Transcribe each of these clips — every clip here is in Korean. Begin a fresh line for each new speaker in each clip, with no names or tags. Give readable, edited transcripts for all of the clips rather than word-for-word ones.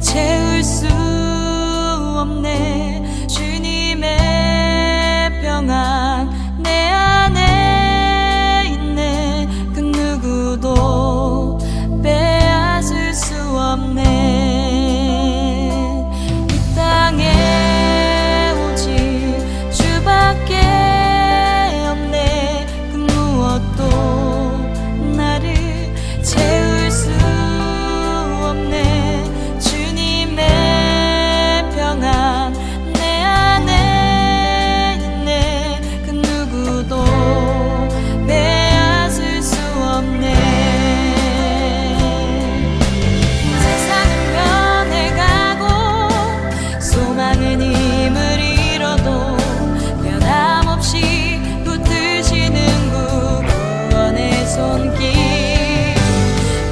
채울 수 없네. 주님의 평안 내 안에 있네. 그 누구도 빼앗을 수 없네. 이 땅에 오직 주밖에 없네. 그 무엇도 나를 채울 수 없네. 주님의 평안 내 안에 있네. 그 누구도 빼앗을 수 없네. 세상은 변해가고 소망은 힘을 잃어도 변함없이 붙드시는 그 구원의 손길.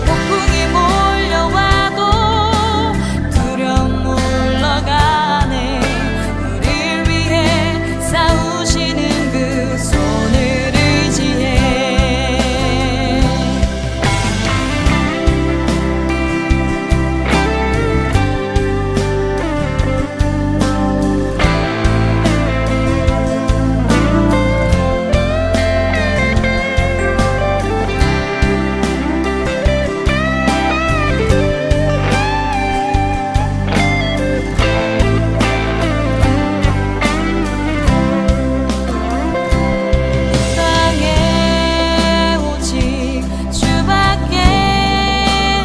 폭풍이 몰려와도 두려움 물러가네. 우릴 위해 싸우시는 그 손을 의지해. 땅에 오직 주밖에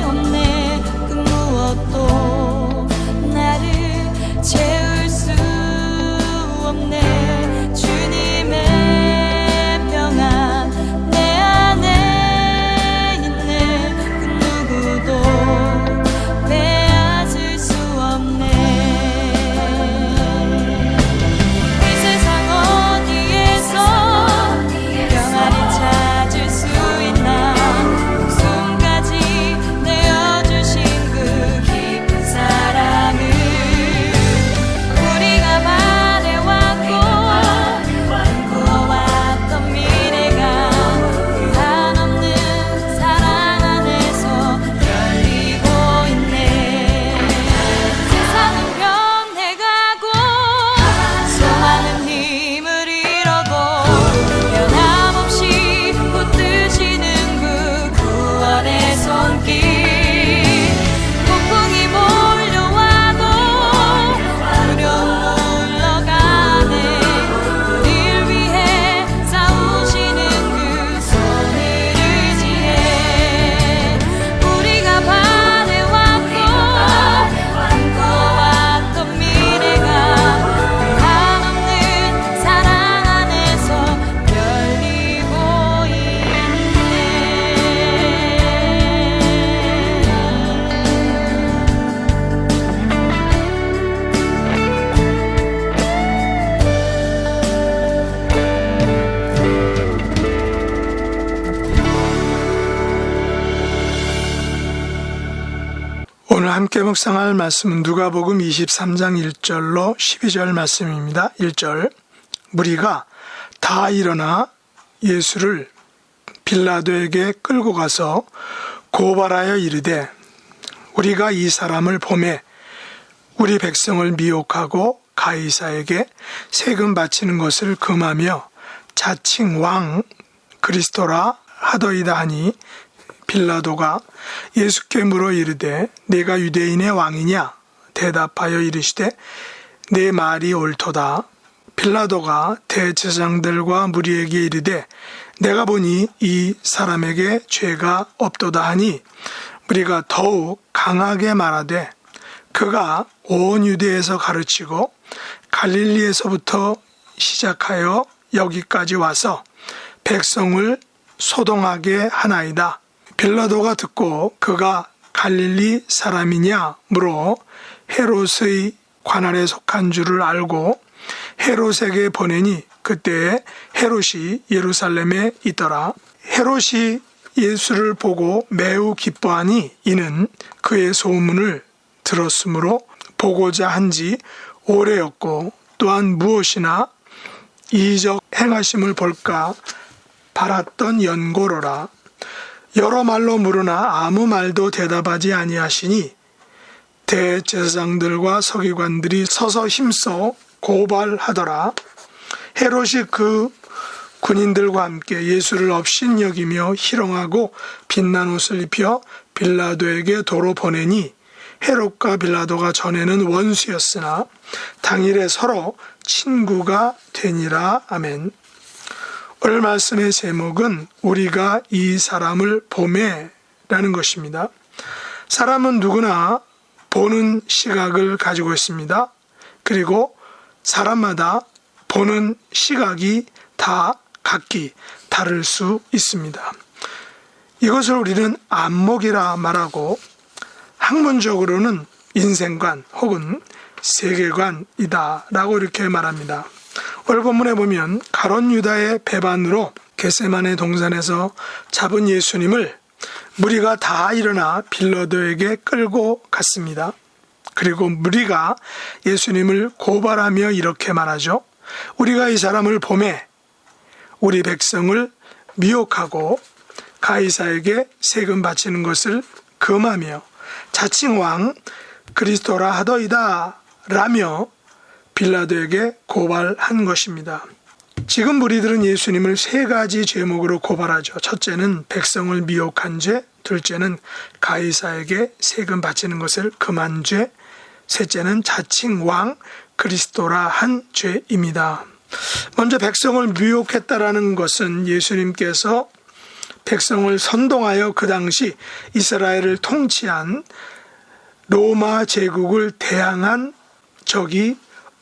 없네. 그 무엇도 나를 채울 수 없네. 주님의 평안 내 안에 있네. 그 누구도 빼앗을 수 없네. 이 세상 어디에서 평안을 찾을 수 있나. 목숨까지 내어주신 그 깊은 사랑을 우리가 바래왔고 꿈꿔왔던 미래가 그 한없는 사랑 안에서 열리고 있네. 세상은 변해가고 소망은 힘을 잃어도 변함없이 붙드시는 그 구원의 손길. 폭풍이 몰려와도 두려움 물러가네. 우릴 위해 싸우시는 그 손을 의지해. 우리가 바래왔고 꿈꿔왔던 미래가 그 한없는 사랑 안에서 열리고 있네.
오늘 함께 묵상할 말씀은 누가복음 23장 1절로 12절 말씀입니다. 1절, 무리가 다 일어나 예수를 빌라도에게 끌고 가서 고발하여 이르되, 우리가 이 사람을 보매 우리 백성을 미혹하고 가이사에게 세금 바치는 것을 금하며 자칭 왕 그리스도라 하더이다 하니, 빌라도가 예수께 물어 이르되, 내가 유대인의 왕이냐? 대답하여 이르시되, 내 말이 옳도다. 빌라도가 대제사장들과 무리에게 이르되, 내가 보니 이 사람에게 죄가 없도다 하니, 무리가 더욱 강하게 말하되, 그가 온 유대에서 가르치고 갈릴리에서부터 시작하여 여기까지 와서 백성을 소동하게 하나이다. 빌라도가 듣고 그가 갈릴리 사람이냐 물어 헤롯의 관할에 속한 줄을 알고 헤롯에게 보내니, 그때에 헤롯이 예루살렘에 있더라. 헤롯이 예수를 보고 매우 기뻐하니, 이는 그의 소문을 들었으므로 보고자 한지 오래였고, 또한 무엇이나 이적 행하심을 볼까 바랐던 연고로라. 여러 말로 물으나 아무 말도 대답하지 아니하시니, 대제사장들과 서기관들이 서서 힘써 고발하더라. 헤롯이 그 군인들과 함께 예수를 업신여기며 희롱하고 빛난 옷을 입혀 빌라도에게 도로 보내니 헤롯과 빌라도가 전에는 원수였으나 당일에 서로 친구가 되니라. 아멘. 오늘 말씀의 제목은 우리가 이 사람을 보매라는 것입니다. 사람은 누구나 보는 시각을 가지고 있습니다. 그리고 사람마다 보는 시각이 다 각기 다를 수 있습니다. 이것을 우리는 안목이라 말하고 학문적으로는 인생관 혹은 세계관이다 라고 이렇게 말합니다. 오늘 본문에 보면 가룟 유다의 배반으로 겟세마네 동산에서 잡은 예수님을 무리가 다 일어나 빌라도에게 끌고 갔습니다. 그리고 무리가 예수님을 고발하며 이렇게 말하죠. 우리가 이 사람을 보매 우리 백성을 미혹하고 가이사에게 세금 바치는 것을 금하며 자칭 왕 그리스도라 하더이다 라며 빌라도에게 고발한 것입니다. 지금 무리들은 예수님을 세 가지 죄목으로 고발하죠. 첫째는 백성을 미혹한 죄, 둘째는 가이사에게 세금 바치는 것을 금한 죄, 셋째는 자칭 왕 그리스도라 한 죄입니다. 먼저 백성을 미혹했다라는 것은 예수님께서 백성을 선동하여 그 당시 이스라엘을 통치한 로마 제국을 대항한 적이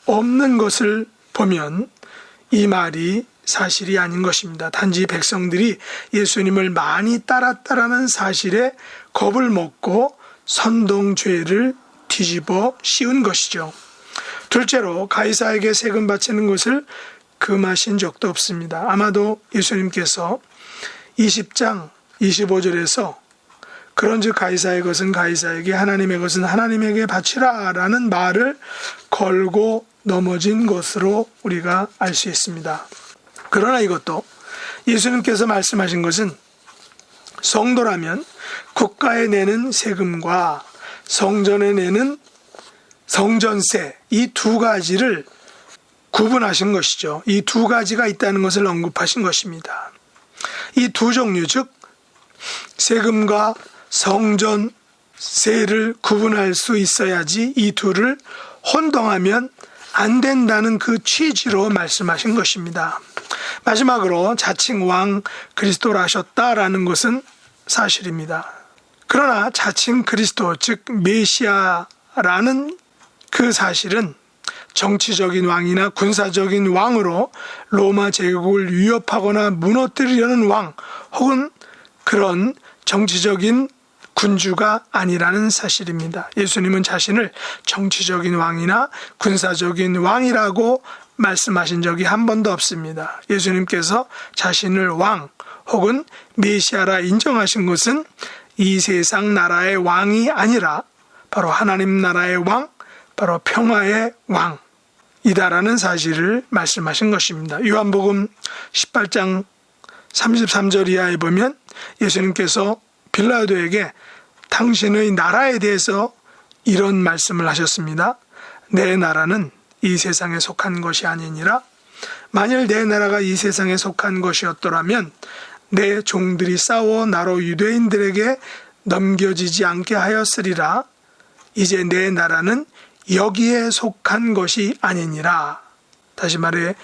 없는 것을 보면 이 말이 사실이 아닌 것입니다. 단지 백성들이 예수님을 많이 따랐다라는 사실에 겁을 먹고 선동죄를 뒤집어 씌운 것이죠. 둘째로 가이사에게 세금 바치는 것을 금하신 적도 없습니다. 아마도 예수님께서 20장 25절에서 그런즉 가이사의 것은 가이사에게 하나님의 것은 하나님에게 바치라 라는 말을 걸고 넘어진 것으로 우리가 알 수 있습니다. 그러나 이것도 예수님께서 말씀하신 것은 성도라면 국가에 내는 세금과 성전에 내는 성전세 이 두 가지를 구분하신 것이죠. 이 두 가지가 있다는 것을 언급하신 것입니다. 이 두 종류 즉 세금과 성전세를 구분할 수 있어야지 이 둘을 혼동하면 안 된다는 그 취지로 말씀하신 것입니다. 마지막으로 자칭 왕 그리스도라 하셨다라는 것은 사실입니다. 그러나 자칭 그리스도 즉 메시아라는 그 사실은 정치적인 왕이나 군사적인 왕으로 로마 제국을 위협하거나 무너뜨리려는 왕 혹은 그런 정치적인 군주가 아니라는 사실입니다. 예수님은 자신을 정치적인 왕이나 군사적인 왕이라고 말씀하신 적이 한 번도 없습니다. 예수님께서 자신을 왕 혹은 메시아라 인정하신 것은 이 세상 나라의 왕이 아니라 바로 하나님 나라의 왕, 바로 평화의 왕이다라는 사실을 말씀하신 것입니다. 요한복음 18장 33절 이하에 보면 예수님께서 빌라도에게 당신의 나라에 대해서 이런 말씀을 하셨습니다. 내 나라는 이 세상에 속한 것이 아니니라. 만일 내 나라가 이 세상에 속한 것이었더라면 내 종들이 싸워 나로 유대인들에게 넘겨지지 않게 하였으리라. 이제 내 나라는 여기에 속한 것이 아니니라. 다시 말해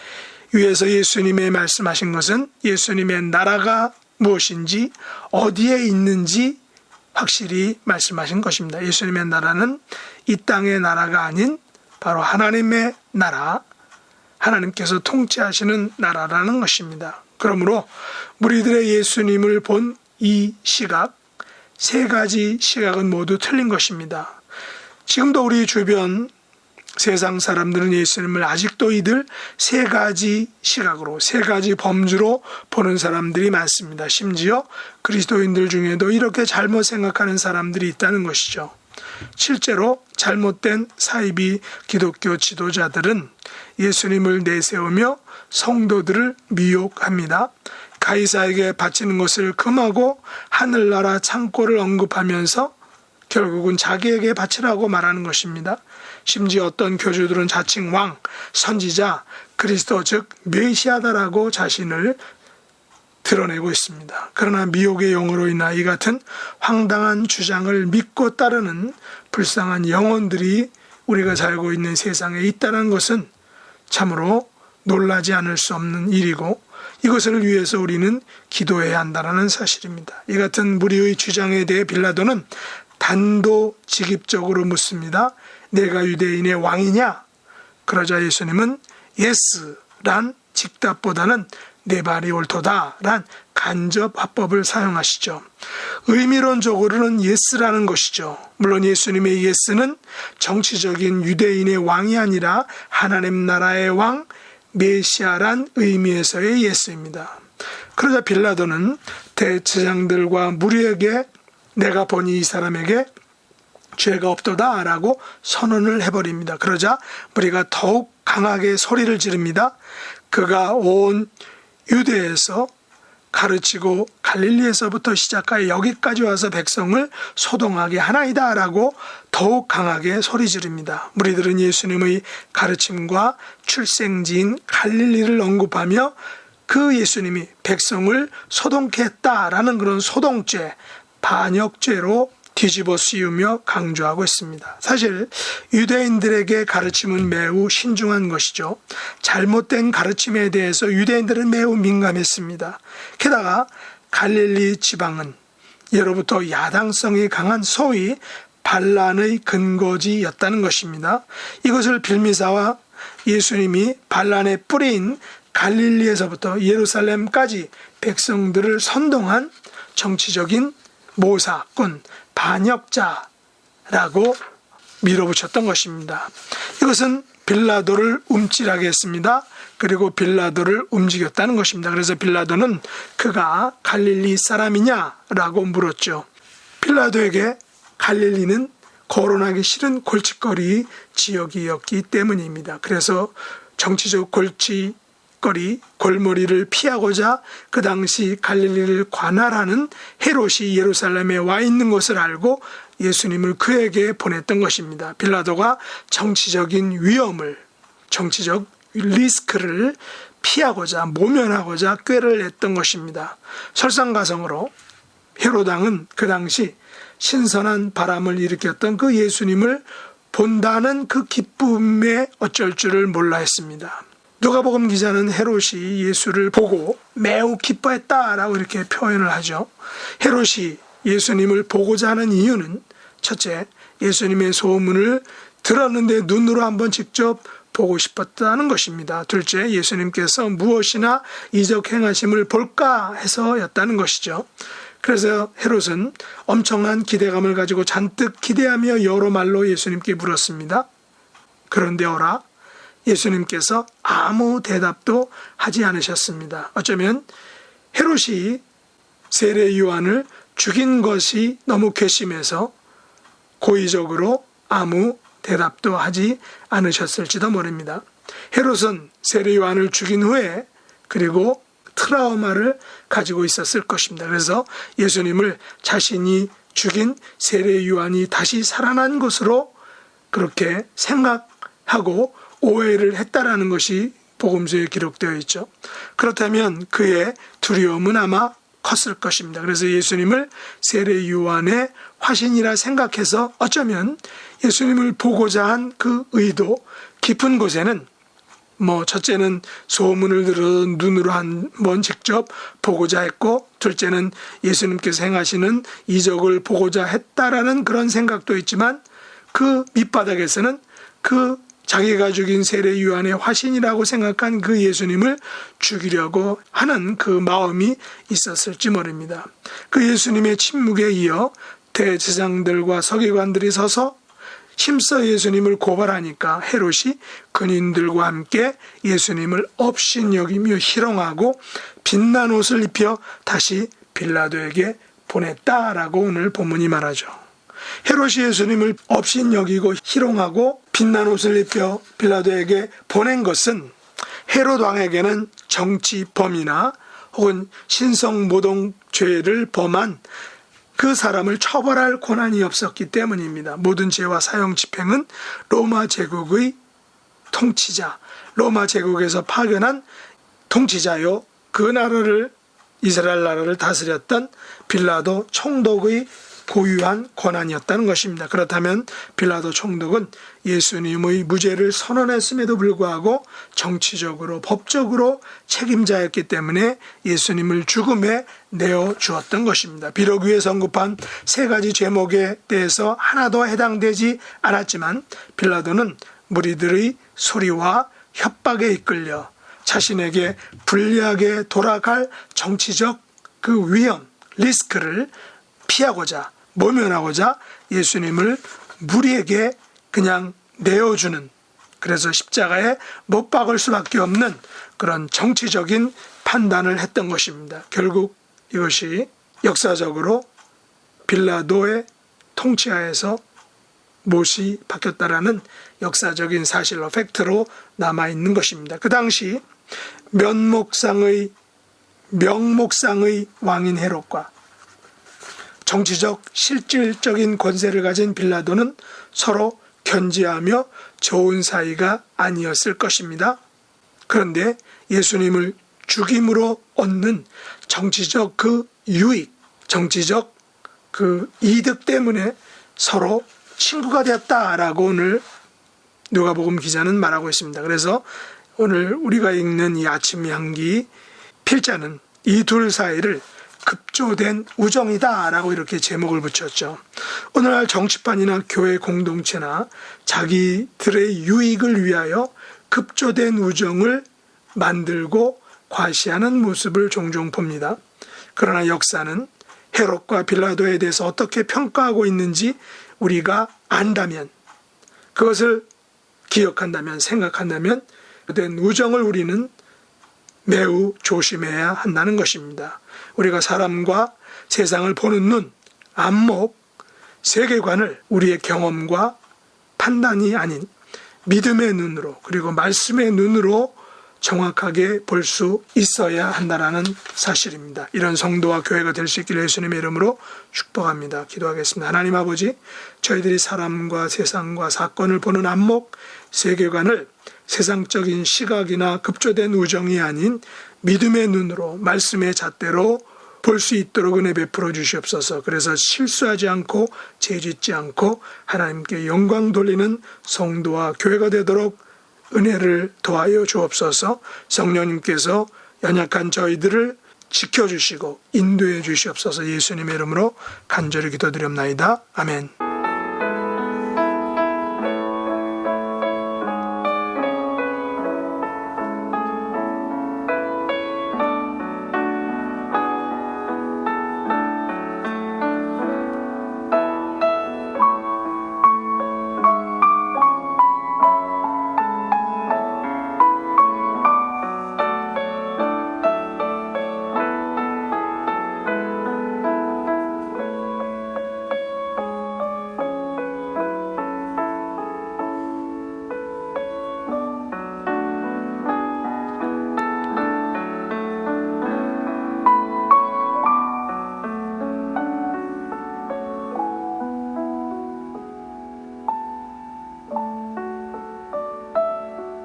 위에서 예수님의 말씀하신 것은 예수님의 나라가 무엇인지 어디에 있는지 확실히 말씀하신 것입니다. 예수님의 나라는 이 땅의 나라가 아닌 바로 하나님의 나라, 하나님께서 통치하시는 나라라는 것입니다. 그러므로 무리들의 예수님을 본 이 시각, 세 가지 시각은 모두 틀린 것입니다. 지금도 우리 주변 세상 사람들은 예수님을 아직도 이들 세 가지 시각으로, 세 가지 범주로 보는 사람들이 많습니다. 심지어 그리스도인들 중에도 이렇게 잘못 생각하는 사람들이 있다는 것이죠. 실제로 잘못된 사이비 기독교 지도자들은 예수님을 내세우며 성도들을 미혹합니다. 가이사에게 바치는 것을 금하고 하늘나라 창고를 언급하면서 결국은 자기에게 바치라고 말하는 것입니다. 심지어 어떤 교주들은 자칭 왕, 선지자, 그리스도 즉 메시아다라고 자신을 드러내고 있습니다. 그러나 미혹의 영으로 인하 이 같은 황당한 주장을 믿고 따르는 불쌍한 영혼들이 우리가 살고 있는 세상에 있다는 것은 참으로 놀라지 않을 수 없는 일이고, 이것을 위해서 우리는 기도해야 한다는 사실입니다. 이 같은 무리의 주장에 대해 빌라도는 단도직입적으로 묻습니다. 내가 유대인의 왕이냐? 그러자 예수님은 예스란 직답보다는 내 말이 옳도다란 간접 화법을 사용하시죠. 의미론적으로는 예스라는 것이죠. 물론 예수님의 예스는 정치적인 유대인의 왕이 아니라 하나님 나라의 왕, 메시아란 의미에서의 예수입니다. 그러자 빌라도는 대제사장들과 무리에게 내가 보니 이 사람에게 죄가 없도다 라고 선언을 해버립니다. 그러자 무리가 더욱 강하게 소리를 지릅니다. 그가 온 유대에서 가르치고 갈릴리에서부터 시작하여 여기까지 와서 백성을 소동하게 하나이다 라고 더욱 강하게 소리 지릅니다. 무리들은 예수님의 가르침과 출생지인 갈릴리를 언급하며 그 예수님이 백성을 소동케 했다라는 그런 소동죄, 반역죄로 뒤집어 씌우며 강조하고 있습니다. 사실 유대인들에게 가르침은 매우 신중한 것이죠. 잘못된 가르침에 대해서 유대인들은 매우 민감했습니다. 게다가 갈릴리 지방은 예로부터 야당성이 강한 소위 반란의 근거지였다는 것입니다. 이것을 빌미사와 예수님이 반란의 뿌리인 갈릴리에서부터 예루살렘까지 백성들을 선동한 정치적인 모사꾼, 반역자라고 밀어붙였던 것입니다. 이것은 빌라도를 움찔하게 했습니다. 그리고 빌라도를 움직였다는 것입니다. 그래서 빌라도는 그가 갈릴리 사람이냐라고 물었죠. 빌라도에게 갈릴리는 거론하기 싫은 골칫거리 지역이었기 때문입니다. 그래서 정치적 골머리를 피하고자 그 당시 갈릴리를 관할하는 헤롯이 예루살렘에 와 있는 것을 알고 예수님을 그에게 보냈던 것입니다. 빌라도가 정치적인 위험을, 정치적 리스크를 피하고자, 모면하고자 꾀를 냈던 것입니다. 설상가성으로 헤롯 왕은 그 당시 신선한 바람을 일으켰던 그 예수님을 본다는 그 기쁨에 어쩔 줄을 몰라 했습니다. 누가복음 기자는 헤롯이 예수를 보고 매우 기뻐했다라고 이렇게 표현을 하죠. 헤롯이 예수님을 보고자 하는 이유는 첫째, 예수님의 소문을 들었는데 눈으로 한번 직접 보고 싶었다는 것입니다. 둘째, 예수님께서 무엇이나 이적 행하심을 볼까 해서였다는 것이죠. 그래서 헤롯은 엄청난 기대감을 가지고 잔뜩 기대하며 여러 말로 예수님께 물었습니다. 그런데 어라? 예수님께서 아무 대답도 하지 않으셨습니다. 어쩌면 헤롯이 세례 요한을 죽인 것이 너무 괘씸해서 고의적으로 아무 대답도 하지 않으셨을지도 모릅니다. 헤롯은 세례 요한을 죽인 후에 그리고 트라우마를 가지고 있었을 것입니다. 그래서 예수님을 자신이 죽인 세례 요한이 다시 살아난 것으로 그렇게 생각하고 오해를 했다라는 것이 복음서에 기록되어 있죠. 그렇다면 그의 두려움은 아마 컸을 것입니다. 그래서 예수님을 세례 요한의 화신이라 생각해서 어쩌면 예수님을 보고자 한 그 의도 깊은 곳에는 첫째는 소문을 들어 눈으로 한번 직접 보고자 했고, 둘째는 예수님께서 행하시는 이적을 보고자 했다라는 그런 생각도 있지만 그 밑바닥에서는 그 자기가 죽인 세례 요한의 화신이라고 생각한 그 예수님을 죽이려고 하는 그 마음이 있었을지 모릅니다. 그 예수님의 침묵에 이어 대제사장들과 서기관들이 서서 힘써 예수님을 고발하니까 헤롯이 근인들과 함께 예수님을 업신여기며 희롱하고 빛난 옷을 입혀 다시 빌라도에게 보냈다라고 오늘 본문이 말하죠. 헤롯이 예수님을 업신여기고 희롱하고 빛난 옷을 입혀 빌라도에게 보낸 것은 헤롯 왕에게는 정치범이나 혹은 신성모독죄를 범한 그 사람을 처벌할 권한이 없었기 때문입니다. 모든 죄와 사형 집행은 로마 제국의 통치자, 로마 제국에서 파견한 통치자요, 그 나라를, 이스라엘 나라를 다스렸던 빌라도 총독의 고유한 권한이었다는 것입니다. 그렇다면 빌라도 총독은 예수님의 무죄를 선언했음에도 불구하고 정치적으로, 법적으로 책임자였기 때문에 예수님을 죽음에 내어주었던 것입니다. 비록 위에 언급한 세 가지 제목에 대해서 하나도 해당되지 않았지만 빌라도는 무리들의 소리와 협박에 이끌려 자신에게 불리하게 돌아갈 정치적 그 위험, 리스크를 피하고자, 모면하고자 예수님을 무리에게 그냥 내어주는, 그래서 십자가에 못 박을 수밖에 없는 그런 정치적인 판단을 했던 것입니다. 결국 이것이 역사적으로 빌라도의 통치하에서 못이 바뀌었다라는 역사적인 사실로, 팩트로 남아있는 것입니다. 그 당시 명목상의 왕인 헤롯과 정치적 실질적인 권세를 가진 빌라도는 서로 견지하며 좋은 사이가 아니었을 것입니다. 그런데 예수님을 죽임으로 얻는 정치적 그 유익, 정치적 그 이득 때문에 서로 친구가 되었다라고 오늘 누가복음 기자는 말하고 있습니다. 그래서 오늘 우리가 읽는 이 아침 향기 필자는 이 둘 사이를 급조된 우정이다라고 이렇게 제목을 붙였죠. 오늘날 정치판이나 교회 공동체나 자기들의 유익을 위하여 급조된 우정을 만들고 과시하는 모습을 종종 봅니다. 그러나 역사는 헤롯과 빌라도에 대해서 어떻게 평가하고 있는지 우리가 안다면, 그것을 기억한다면, 생각한다면 그된 우정을 우리는 매우 조심해야 한다는 것입니다. 우리가 사람과 세상을 보는 눈, 안목, 세계관을 우리의 경험과 판단이 아닌 믿음의 눈으로, 그리고 말씀의 눈으로 정확하게 볼 수 있어야 한다는 사실입니다. 이런 성도와 교회가 될 수 있기를 예수님의 이름으로 축복합니다. 기도하겠습니다. 하나님 아버지, 저희들이 사람과 세상과 사건을 보는 안목, 세계관을 세상적인 시각이나 급조된 우정이 아닌 믿음의 눈으로, 말씀의 잣대로 볼 수 있도록 은혜 베풀어 주시옵소서. 그래서 실수하지 않고 죄짓지 않고 하나님께 영광 돌리는 성도와 교회가 되도록 은혜를 도하여 주옵소서. 성령님께서 연약한 저희들을 지켜주시고 인도해 주시옵소서. 예수님의 이름으로 간절히 기도드립나이다. 아멘.